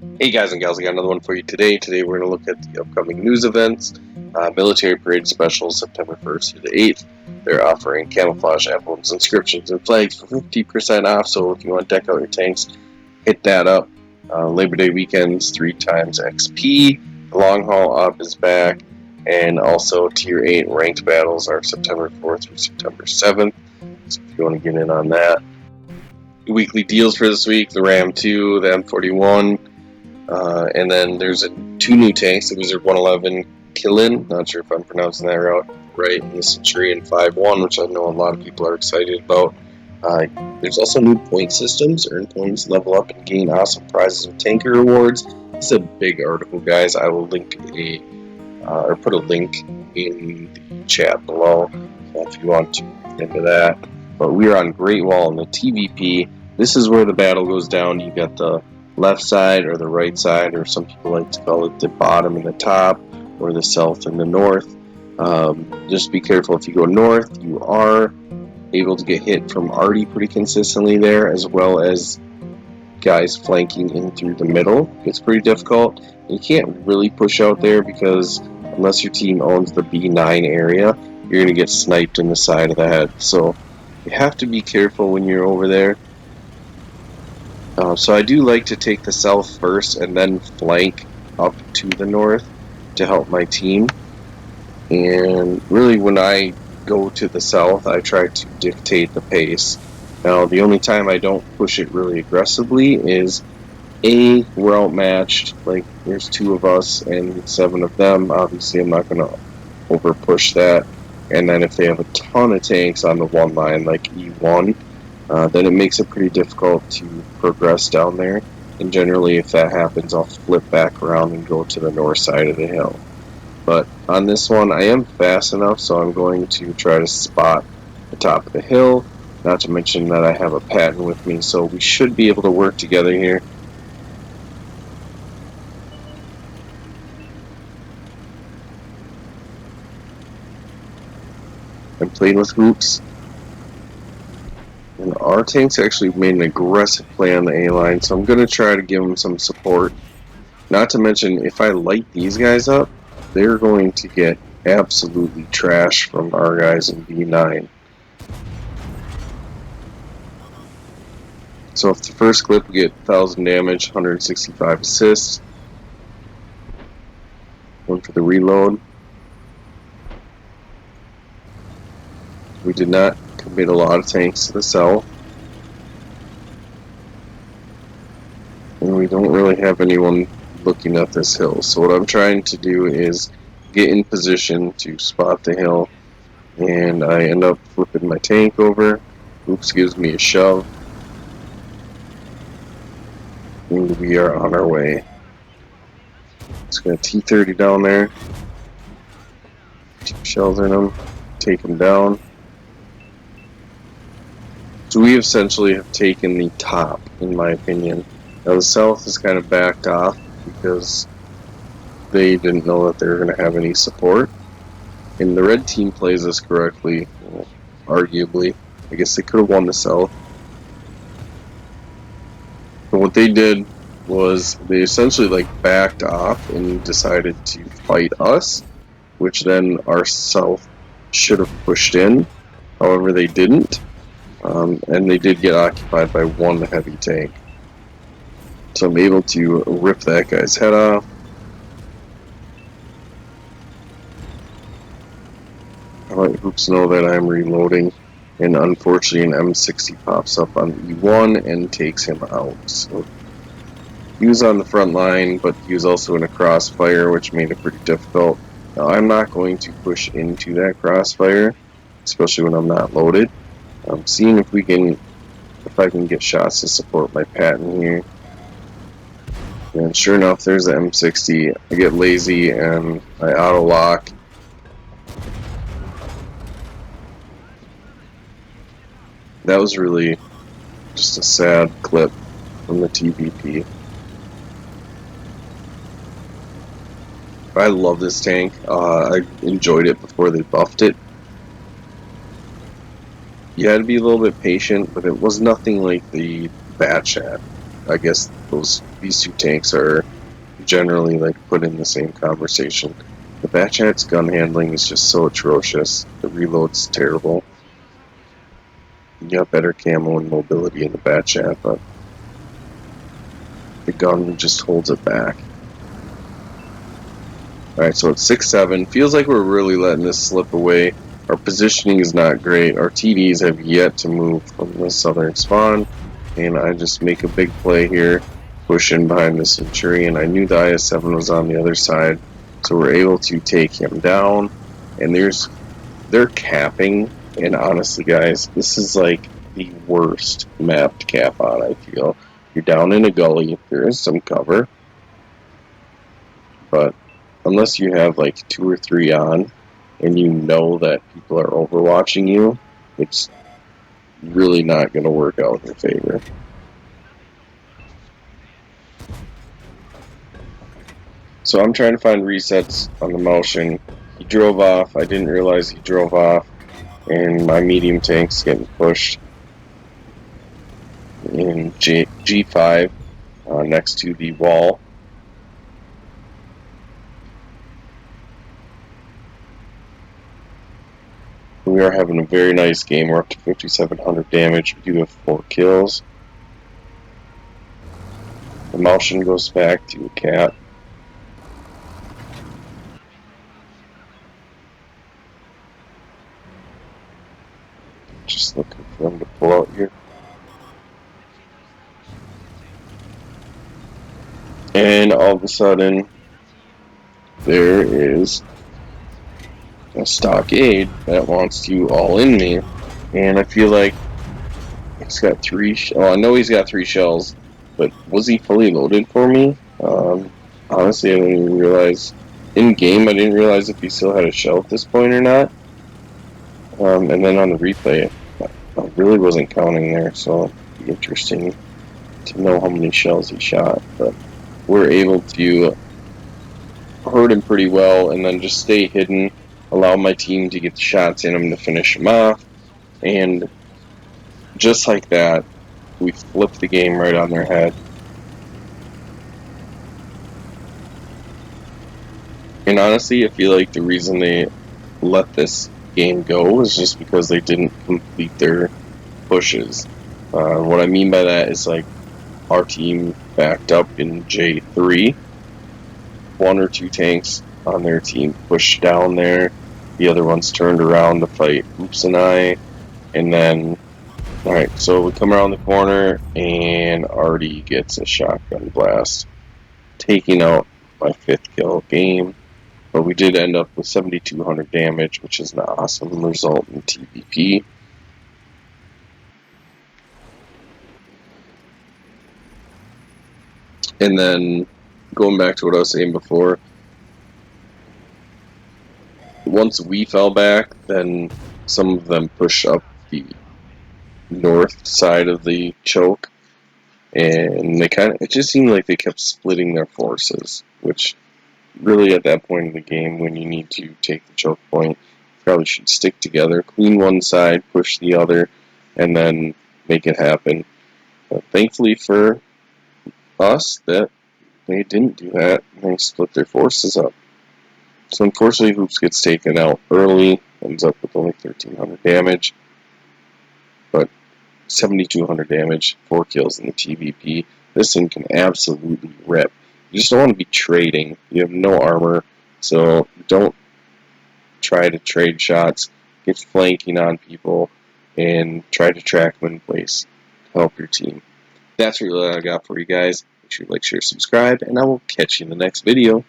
Hey guys and gals, I got another one for you today. Today we're going to look at the upcoming news events. Military Parade Special, September 1st through the 8th. They're offering camouflage emblems, inscriptions, and flags for 50% off, so if you want to deck out your tanks, hit that up. Labor Day weekends, 3 times XP. The long haul up is back, and also Tier 8 ranked battles are September 4th through September 7th, so if you want to get in on that. Weekly deals for this week, the Ram 2, the M41, and then there's two new tanks, the Wizard 111 Killin, not sure if I'm pronouncing that right, and the Centurion 5-1, which I know a lot of people are excited about. There's also new point systems, earn points, level up, and gain awesome prizes with tanker rewards. This is a big article, guys. I will link or put a link in the chat below if you want to get into that. But we are on Great Wall in the TVP. This is where the battle goes down. You got the left side or the right side, or some people like to call it the bottom and the top, or the south and the north. Just be careful if you go north. You are able to get hit from arty pretty consistently there, as well as guys flanking in through the middle. It's pretty difficult. You can't really push out there because unless your team owns the B9 area, you're going to get sniped in the side of the head. So you have to be careful when you're over there. So I do like to take the south first and then flank up to the north to help my team. And really when I go to the south, I try to dictate the pace. Now the only time I don't push it really aggressively is we're outmatched, like there's 2 of us and 7 of them. Obviously I'm not going to over push that. And then if they have a ton of tanks on the one line like E1, then it makes it pretty difficult to progress down there. And generally, if that happens, I'll flip back around and go to the north side of the hill. But on this one, I am fast enough, so I'm going to try to spot the top of the hill. Not to mention that I have a Patton with me, so we should be able to work together here. I'm playing with hoops. And our tanks actually made an aggressive play on the A-line, so I'm going to try to give them some support. Not to mention, if I light these guys up, they're going to get absolutely trashed from our guys in B9. So if the first clip we get 1,000 damage, 165 assists. One for the reload. We did not commit a lot of tanks to the south. And we don't really have anyone looking at this hill. So what I'm trying to do is get in position to spot the hill. And I end up flipping my tank over. Oops gives me a shove. And we are on our way. Just gonna T-30 down there. 2 shells in them. Take them down. So we essentially have taken the top, in my opinion. Now the south is kind of backed off because they didn't know that they were going to have any support. And the red team plays this correctly, well, arguably. I guess they could have won the south. But what they did was they essentially backed off and decided to fight us, which then our south should have pushed in. However, they didn't. And they did get occupied by 1 heavy tank. So I'm able to rip that guy's head off. I let Hoops know that I'm reloading. And unfortunately an M60 pops up on E1 and takes him out. So he was on the front line, but he was also in a crossfire, which made it pretty difficult. Now I'm not going to push into that crossfire, especially when I'm not loaded. I'm seeing if I can get shots to support my Patton here. And sure enough, there's the M60. I get lazy and I auto lock. That was really just a sad clip from the TVP. I love this tank. I enjoyed it before they buffed it. You had to be a little bit patient, but it was nothing like the Batchat. I guess these two tanks are generally like put in the same conversation. The Batchat's gun handling is just so atrocious. The reload's terrible. You have better camo and mobility in the Batchat, but the gun just holds it back. Alright, so it's 6-7. Feels like we're really letting this slip away. Our positioning is not great. Our TDs have yet to move from the southern spawn. And I just make a big play here. Push in behind the Centurion. I knew the IS-7 was on the other side. So we're able to take him down. And they're capping. And honestly, guys, this is like the worst map to cap on, I feel. You're down in a gully. There is some cover. But unless you have like 2 or 3 on, and you know that people are overwatching you, it's really not going to work out in your favor. So I'm trying to find resets on the motion. He drove off. I didn't realize he drove off, and my medium tank's getting pushed in G5 next to the wall. We are having a very nice game. We're up to 5,700 damage. We do have 4 kills. The motion goes back to a cat. Just looking for him to pull out here. And all of a sudden, there is a stockade that wants to all in me. And I feel like he's got 3 I know he's got 3 shells, but was he fully loaded for me? Honestly, I didn't even realize. In game, I didn't realize if he still had a shell at this point or not. And then on the replay, I really wasn't counting there, so it'd be interesting to know how many shells he shot. But we're able to hurt him pretty well and then just stay hidden, allow my team to get the shots in him to finish him off. And just like that, we flipped the game right on their head. And honestly, I feel like the reason they let this game go is just because they didn't complete their pushes. What I mean by that is like our team backed up in J3. 1 or 2 tanks on their team pushed down there. The other ones turned around to fight Oops and I. And then, alright, so we come around the corner and Artie gets a shotgun blast, taking out my 5th kill game. But we did end up with 7,200 damage, which is an awesome result in TVP. And then, going back to what I was saying before, once we fell back, then some of them pushed up the north side of the choke, and it just seemed like they kept splitting their forces, which really at that point in the game when you need to take the choke point, probably should stick together, clean one side, push the other, and then make it happen. But thankfully for us that they didn't do that, and they split their forces up. So unfortunately Hoops gets taken out early, ends up with only 1,300 damage, but 7,200 damage, 4 kills in the TVP. This thing can absolutely rip. You just don't want to be trading. You have no armor, so don't try to trade shots. Get flanking on people, and try to track them in place to help your team. That's really all I got for you guys. Make sure you like, share, subscribe, and I will catch you in the next video.